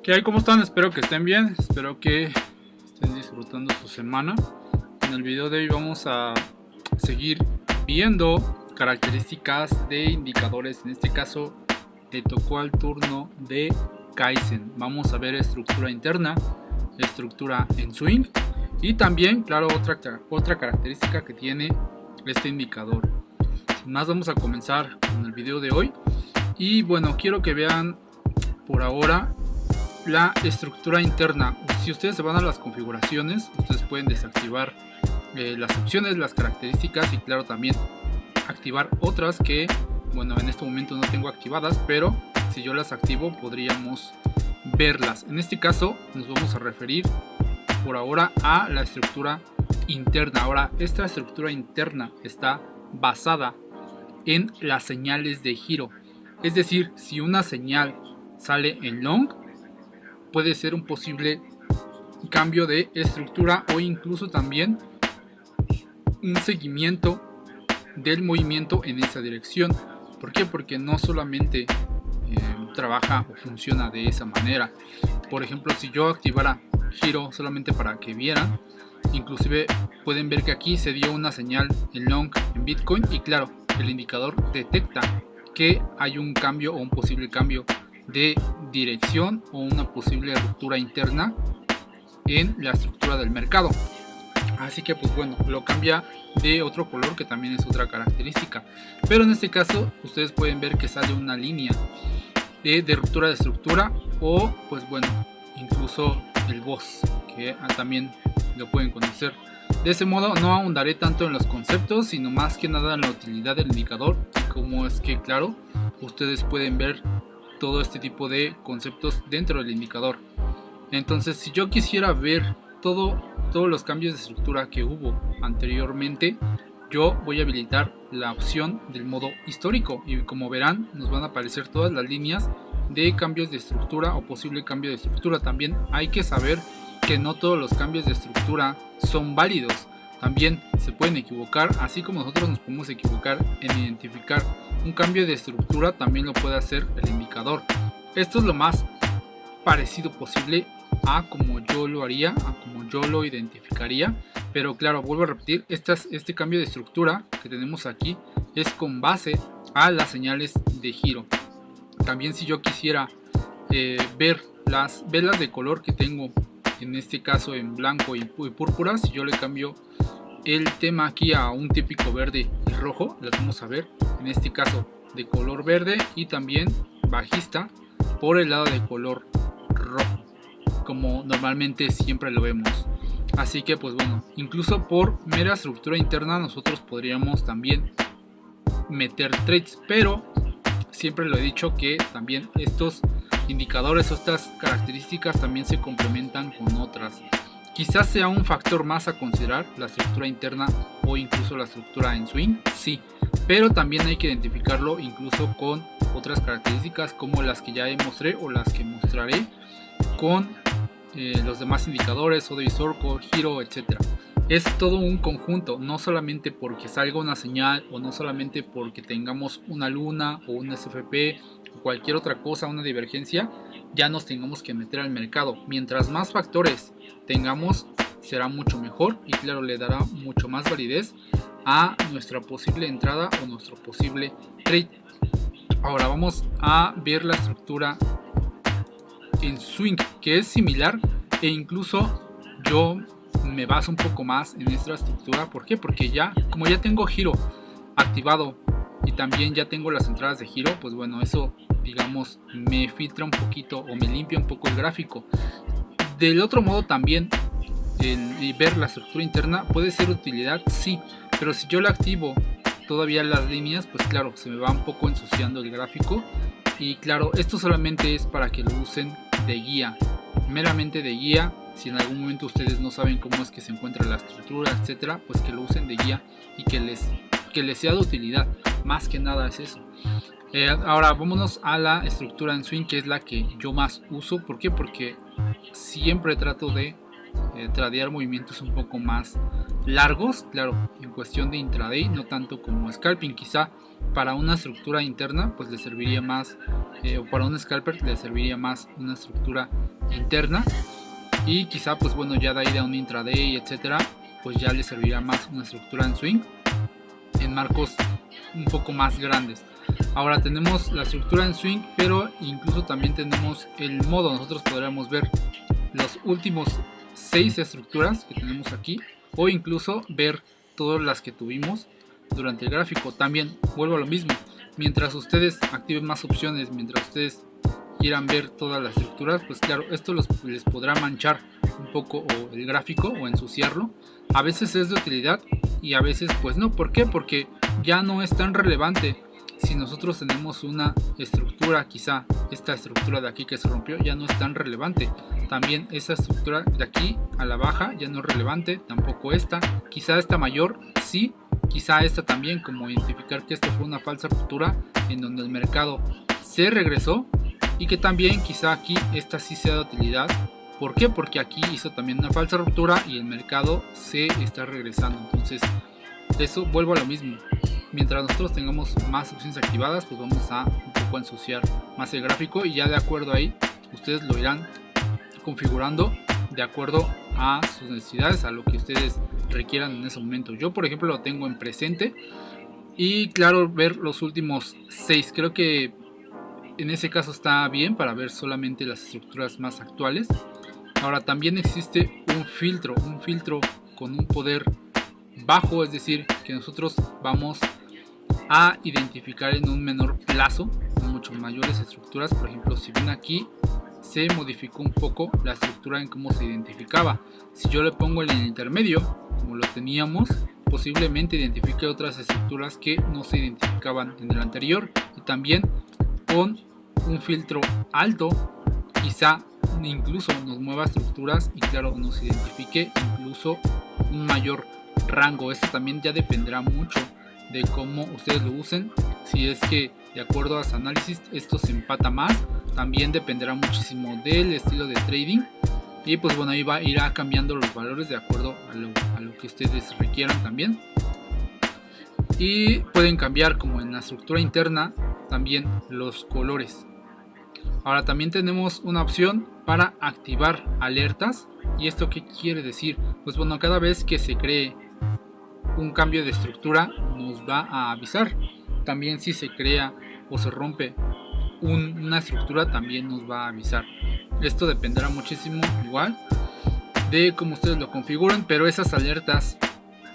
¿Qué hay? ¿Cómo están? Espero que estén bien, espero que estén disfrutando su semana. En el video de hoy vamos a seguir viendo características de indicadores. En este caso le tocó al turno de Kaizen. Vamos a ver estructura interna, estructura en swing y también, claro, otra característica que tiene este indicador. Sin más, vamos a comenzar con el video de hoy. Y bueno, quiero que vean por ahora la estructura interna. Si ustedes se van a las configuraciones, ustedes pueden desactivar las opciones, las características y claro también activar otras que, bueno, en este momento no tengo activadas, pero si yo las activo podríamos verlas. En este caso nos vamos a referir por ahora a la estructura interna. Ahora, esta estructura interna está basada en las señales de giro, es decir, si una señal sale en long, puede ser un posible cambio de estructura o incluso también un seguimiento del movimiento en esa dirección. ¿Por qué? Porque no solamente trabaja o funciona de esa manera. Por ejemplo, si yo activara giro solamente para que vieran, inclusive pueden ver que aquí se dio una señal en long en Bitcoin y claro, el indicador detecta que hay un cambio o un posible cambio de dirección o una posible ruptura interna en la estructura del mercado. Así que pues bueno, lo cambia de otro color, que también es otra característica, pero en este caso ustedes pueden ver que sale una línea de ruptura de estructura o pues bueno, incluso el boss, que también lo pueden conocer. De ese modo no ahondaré tanto en los conceptos, sino más que nada en la utilidad del indicador y cómo es que, claro, ustedes pueden ver todo este tipo de conceptos dentro del indicador. Entonces, si yo quisiera ver todos los cambios de estructura que hubo anteriormente, yo voy a habilitar la opción del modo histórico y como verán nos van a aparecer todas las líneas de cambios de estructura o posible cambio de estructura. También hay que saber que no todos los cambios de estructura son válidos, también se pueden equivocar, así como nosotros nos podemos equivocar en identificar un cambio de estructura, también lo puede hacer el indicador. Esto es lo más parecido posible a como yo lo haría, a como yo lo identificaría, pero claro, vuelvo a repetir, este cambio de estructura que tenemos aquí es con base a las señales de giro. También si yo quisiera ver las velas de color que tengo, en este caso en blanco y púrpura, si yo le cambio el tema aquí a un típico verde y rojo, las vamos a ver en este caso de color verde y también bajista por el lado de color rojo, como normalmente siempre lo vemos. Así que pues bueno, incluso por mera estructura interna nosotros podríamos también meter trades, pero siempre lo he dicho que también estos indicadores o estas características también se complementan con otras. Quizás sea un factor más a considerar la estructura interna o incluso la estructura en swing, sí, pero también hay que identificarlo incluso con otras características como las que ya mostré o las que mostraré con los demás indicadores, Odeis Circle, giro, etc. Es todo un conjunto, no solamente porque salga una señal o no solamente porque tengamos una luna o un SFP o cualquier otra cosa, una divergencia, ya nos tengamos que meter al mercado. Mientras más factores tengamos, será mucho mejor y claro, le dará mucho más validez a nuestra posible entrada o nuestro posible trade. Ahora vamos a ver la estructura en swing, que es similar e incluso yo me baso un poco más en esta estructura. ¿Por qué? Porque ya, como ya tengo giro activado y también ya tengo las entradas de giro, pues bueno, eso digamos me filtra un poquito o me limpia un poco el gráfico. Del otro modo también el ver la estructura interna puede ser de utilidad, sí, pero si yo la activo todavía las líneas, pues claro, se me va un poco ensuciando el gráfico y claro, esto solamente es para que lo usen de guía, meramente de guía. Si en algún momento ustedes no saben cómo es que se encuentra la estructura, etcétera, pues que lo usen de guía y que les sea de utilidad, más que nada es eso. Ahora vámonos a la estructura en swing, que es la que yo más uso. ¿Por qué? Porque siempre trato de tradear movimientos un poco más largos, claro, en cuestión de intraday, no tanto como scalping. Quizá para una estructura interna pues le serviría más, o para un scalper le serviría más una estructura interna, y quizá pues bueno, ya de ahí de un intraday, etcétera, pues ya le servirá más una estructura en swing en marcos un poco más grandes. Ahora tenemos la estructura en swing, pero incluso también tenemos el modo. Nosotros podríamos ver los últimos 6 estructuras que tenemos aquí, o incluso ver todas las que tuvimos durante el gráfico. También vuelvo a lo mismo, mientras ustedes activen más opciones, mientras ustedes quieran ver todas las estructuras, pues claro, esto les podrá manchar un poco o el gráfico o ensuciarlo. A veces es de utilidad y a veces pues no. ¿Por qué? Porque ya no es tan relevante. Si nosotros tenemos una estructura, quizá esta estructura de aquí que se rompió ya no es tan relevante. También esa estructura de aquí a la baja ya no es relevante, tampoco esta. Quizá esta mayor sí, quizá esta también, como identificar que esto fue una falsa ruptura en donde el mercado se regresó, y que también quizá aquí esta sí sea de utilidad. ¿Por qué? Porque aquí hizo también una falsa ruptura y el mercado se está regresando. Entonces eso, vuelvo a lo mismo, mientras nosotros tengamos más opciones activadas, pues vamos a un poco ensuciar más el gráfico, y ya de acuerdo ahí ustedes lo irán configurando de acuerdo a sus necesidades, a lo que ustedes requieran en ese momento. Yo por ejemplo lo tengo en presente, y claro, ver los últimos 6, creo que en ese caso está bien para ver solamente las estructuras más actuales. Ahora también existe un filtro con un poder bajo, es decir, que nosotros vamos a identificar en un menor plazo mucho mayores estructuras. Por ejemplo, si ven aquí se modificó un poco la estructura en cómo se identificaba. Si yo le pongo el intermedio como lo teníamos, posiblemente identifique otras estructuras que no se identificaban en el anterior. Y también con un filtro alto quizá incluso nos mueva estructuras y claro, nos identifique incluso un mayor rango. Esto también ya dependerá mucho de cómo ustedes lo usen. Si es que de acuerdo a su análisis esto se empata más, también dependerá muchísimo del estilo de trading, y pues bueno, ahí irá cambiando los valores de acuerdo a lo que ustedes requieran también. Y pueden cambiar, como en la estructura interna, también los colores. Ahora también tenemos una opción para activar alertas. ¿Y esto qué quiere decir? Pues bueno, cada vez que se cree un cambio de estructura nos va a avisar. También si se crea o se rompe una estructura también nos va a avisar. Esto dependerá muchísimo igual de cómo ustedes lo configuren, pero esas alertas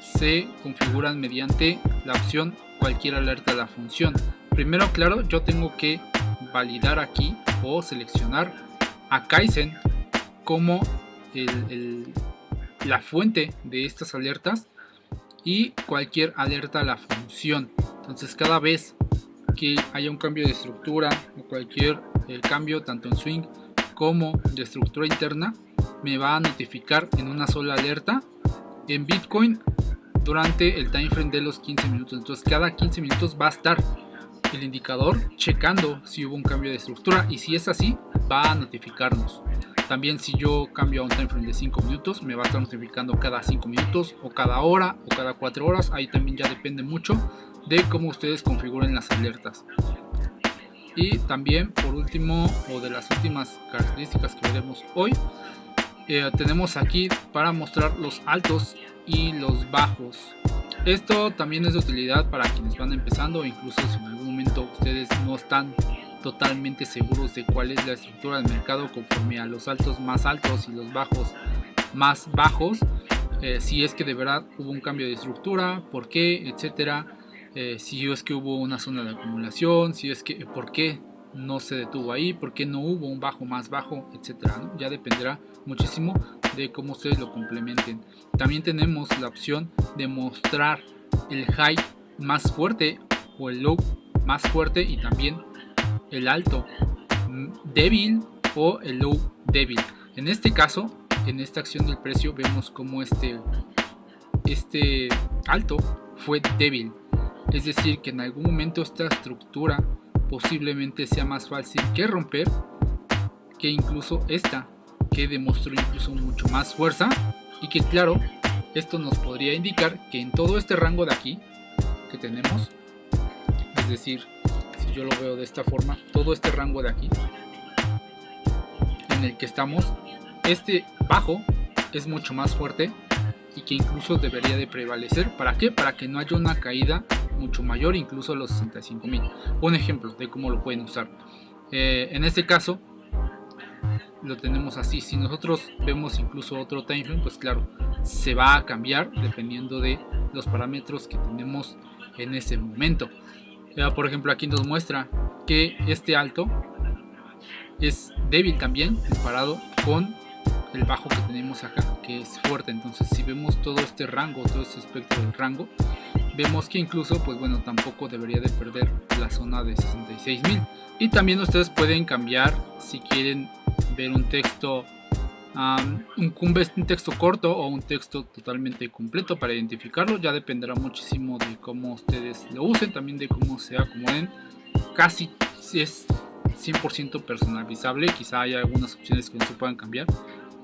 se configuran mediante la opción cualquier alerta de la función. Primero, claro, yo tengo que validar aquí o seleccionar a Kaizen como la fuente de estas alertas, y cualquier alerta a la función. Entonces cada vez que haya un cambio de estructura o cualquier cambio tanto en swing como de estructura interna, me va a notificar en una sola alerta en Bitcoin durante el time frame de los 15 minutos. Entonces cada 15 minutos va a estar el indicador checando si hubo un cambio de estructura, y si es así va a notificarnos. También si yo cambio a un time frame de 5 minutos me va a estar notificando cada 5 minutos o cada hora o cada 4 horas. Ahí también ya depende mucho de cómo ustedes configuren las alertas. Y también por último, o de las últimas características que veremos hoy, tenemos aquí para mostrar los altos y los bajos. Esto también es de utilidad para quienes van empezando, o incluso si en algún momento ustedes no están totalmente seguros de cuál es la estructura del mercado conforme a los altos más altos y los bajos más bajos, si es que de verdad hubo un cambio de estructura, por qué, etcétera, si es que hubo una zona de acumulación, si es que por qué no se detuvo ahí, por qué no hubo un bajo más bajo, etcétera, ¿no? Ya dependerá muchísimo de cómo ustedes lo complementen. También tenemos la opción de mostrar el high más fuerte o el low más fuerte, y también el alto débil o el low débil. En este caso, en esta acción del precio, vemos como este alto fue débil, es decir, que en algún momento esta estructura posiblemente sea más fácil que romper que incluso esta, que demostró incluso mucho más fuerza, y que claro, esto nos podría indicar que en todo este rango de aquí que tenemos, es decir, si yo lo veo de esta forma, todo este rango de aquí, en en el que estamos, este bajo es mucho más fuerte y que incluso debería de prevalecer. ¿Para qué? Para que no haya una caída mucho mayor, incluso a los 65,000. Un ejemplo de cómo lo pueden usar. En este caso lo tenemos así. Si nosotros vemos incluso otro timeframe, pues claro, se va a cambiar dependiendo de los parámetros que tenemos en ese momento. Por ejemplo, aquí nos muestra que este alto es débil también comparado con el bajo que tenemos acá, que es fuerte. Entonces, si vemos todo este rango, todo este espectro del rango, vemos que incluso, pues bueno, tampoco debería de perder la zona de 66,000. Y también ustedes pueden cambiar, si quieren ver un texto, un texto corto o un texto totalmente completo, para identificarlo. Ya dependerá muchísimo de cómo ustedes lo usen, también de cómo se acomoden. Casi es 100% personalizable. Quizá haya algunas opciones que no se puedan cambiar,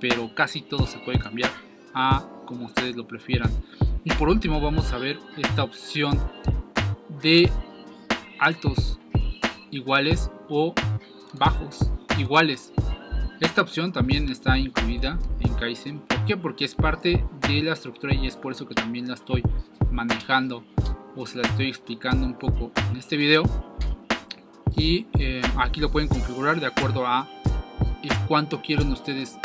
pero casi todo se puede cambiar a como ustedes lo prefieran. Y por último vamos a ver esta opción de altos iguales o bajos iguales. Esta opción también está incluida en Kaizen. ¿Por qué? Porque es parte de la estructura y es por eso que también la estoy manejando o se la estoy explicando un poco en este video. Y aquí lo pueden configurar de acuerdo a cuánto quieren ustedes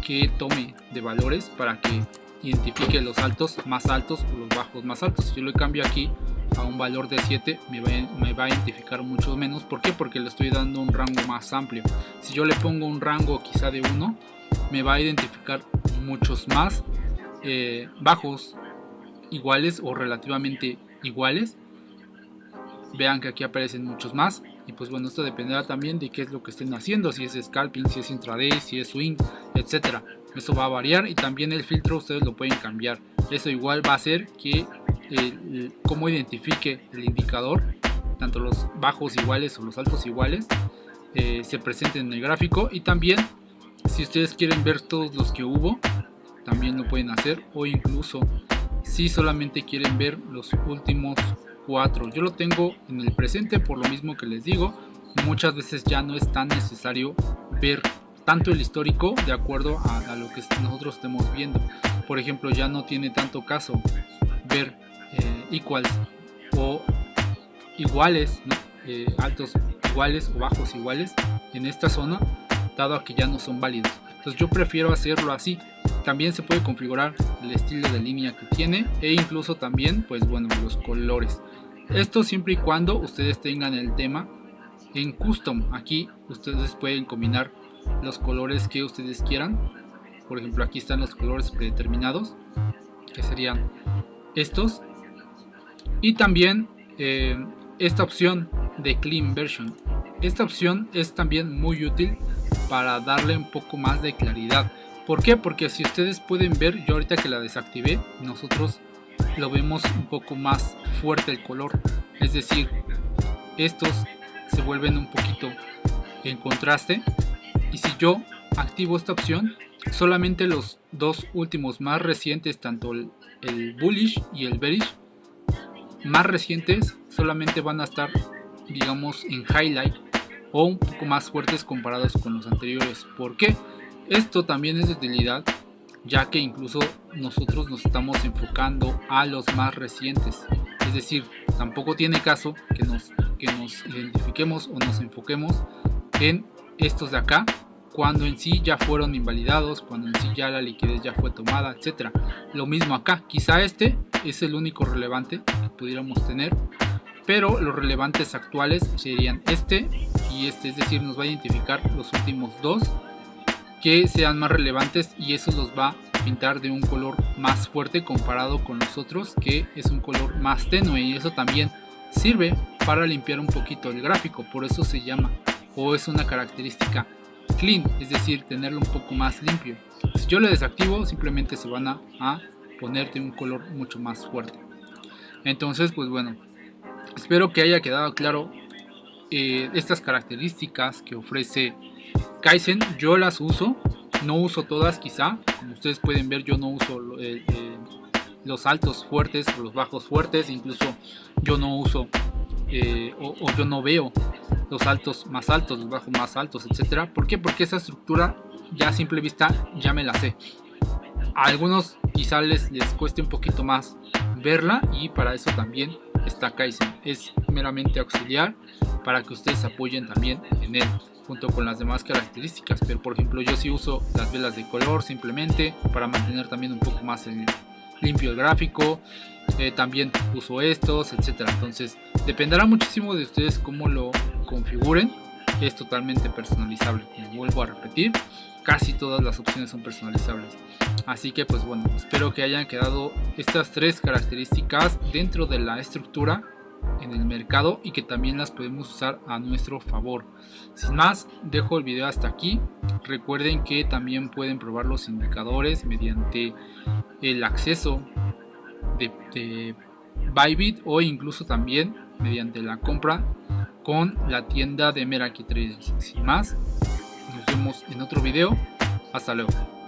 que tome de valores para que identifique los altos más altos o los bajos más altos. Si yo le cambio aquí a un valor de 7, me va a identificar mucho menos. ¿Por qué? Porque le estoy dando un rango más amplio. Si yo le pongo un rango quizá de 1, me va a identificar muchos más bajos iguales o relativamente iguales. Vean que aquí aparecen muchos más. Y pues bueno, esto dependerá también de qué es lo que estén haciendo, si es scalping, si es intraday, si es swing, etcétera. Eso va a variar y también el filtro ustedes lo pueden cambiar. Eso igual va a hacer que cómo identifique el indicador, tanto los bajos iguales o los altos iguales, se presenten en el gráfico. Y también si ustedes quieren ver todos los que hubo, también lo pueden hacer, o incluso si solamente quieren ver los últimos 4. Yo lo tengo en el presente, por lo mismo que les digo, muchas veces ya no es tan necesario ver tanto el histórico de acuerdo a lo que nosotros estemos viendo. Por ejemplo, ya no tiene tanto caso ver equals o iguales, ¿no? Altos iguales o bajos iguales en esta zona, dado a que ya no son válidos. Entonces yo prefiero hacerlo así. También se puede configurar el estilo de línea que tiene e incluso también, pues bueno, los colores. Esto siempre y cuando ustedes tengan el tema en custom. Aquí ustedes pueden combinar los colores que ustedes quieran. Por ejemplo, aquí están los colores predeterminados, que serían estos. Y también esta opción de Clean Version. Esta opción es también muy útil para darle un poco más de claridad. ¿Por qué? Porque si ustedes pueden ver, yo ahorita que la desactivé, nosotros lo vemos un poco más fuerte el color. Es decir, estos se vuelven un poquito en contraste. Y si yo activo esta opción, solamente los dos últimos más recientes, tanto el bullish y el bearish, más recientes, solamente van a estar, digamos, en highlight o un poco más fuertes comparados con los anteriores. ¿Por qué? Esto también es de utilidad, ya que incluso nosotros nos estamos enfocando a los más recientes. Es decir, tampoco tiene caso que nos identifiquemos o nos enfoquemos en estos de acá, cuando en sí ya fueron invalidados, cuando en sí ya la liquidez ya fue tomada, etcétera. Lo mismo acá, quizá este es el único relevante que pudiéramos tener, pero los relevantes actuales serían este y este. Es decir, nos va a identificar los últimos dos que sean más relevantes y eso los va a pintar de un color más fuerte comparado con los otros, que es un color más tenue, y eso también sirve para limpiar un poquito el gráfico. Por eso se llama, o es una característica clean, es decir, tenerlo un poco más limpio. Si yo lo desactivo, simplemente se van a poner de un color mucho más fuerte. Entonces, pues bueno, espero que haya quedado claro estas características que ofrece Kaizen. Yo las uso, no uso todas quizá, como ustedes pueden ver yo no uso los altos fuertes o los bajos fuertes, incluso yo no uso o yo no veo los altos más altos, los bajos más altos, etcétera. ¿Por qué? Porque esa estructura ya a simple vista ya me la sé. A algunos quizá les cueste un poquito más verla, y para eso también está Kaizen. Es meramente auxiliar para que ustedes apoyen también en él, junto con las demás características. Pero por ejemplo, yo sí uso las velas de color simplemente para mantener también un poco más limpio el gráfico. También uso estos, etcétera. Entonces dependerá muchísimo de ustedes cómo lo configuren. Es totalmente personalizable, como vuelvo a repetir, casi todas las opciones son personalizables. Así que pues bueno, espero que hayan quedado estas 3 características dentro de la estructura en el mercado y que también las podemos usar a nuestro favor. Sin más, dejo el video hasta aquí. Recuerden que también pueden probar los indicadores mediante el acceso de Bybit, o incluso también mediante la compra con la tienda de Meraki Traders. Sin más, nos vemos en otro video. Hasta luego.